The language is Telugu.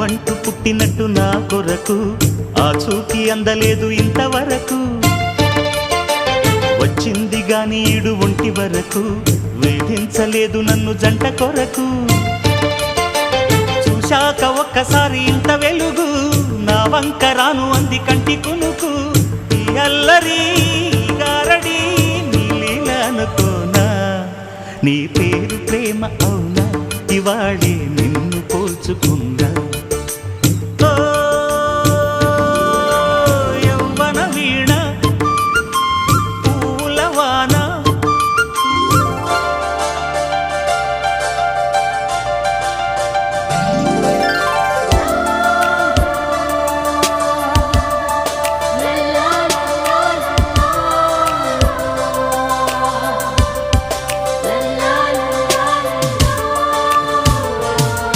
అంటూ పుట్టినట్టు నా కొరకు ఆ చూకి అందలేదు ఇంతవరకు వచ్చింది గాని ఈడు ఒంటి వరకు వేధించలేదు నన్ను జంట కొరకు చూశాక ఒక్కసారి ఇంత వెలుగు నా వంక రాను అంది కంటి కునుకు ఈ అల్లరి గారడి నీలీల అనుకోనా నీ పేరు ప్రేమ అవునా ఇవాళే నిన్ను పోల్చుకుందా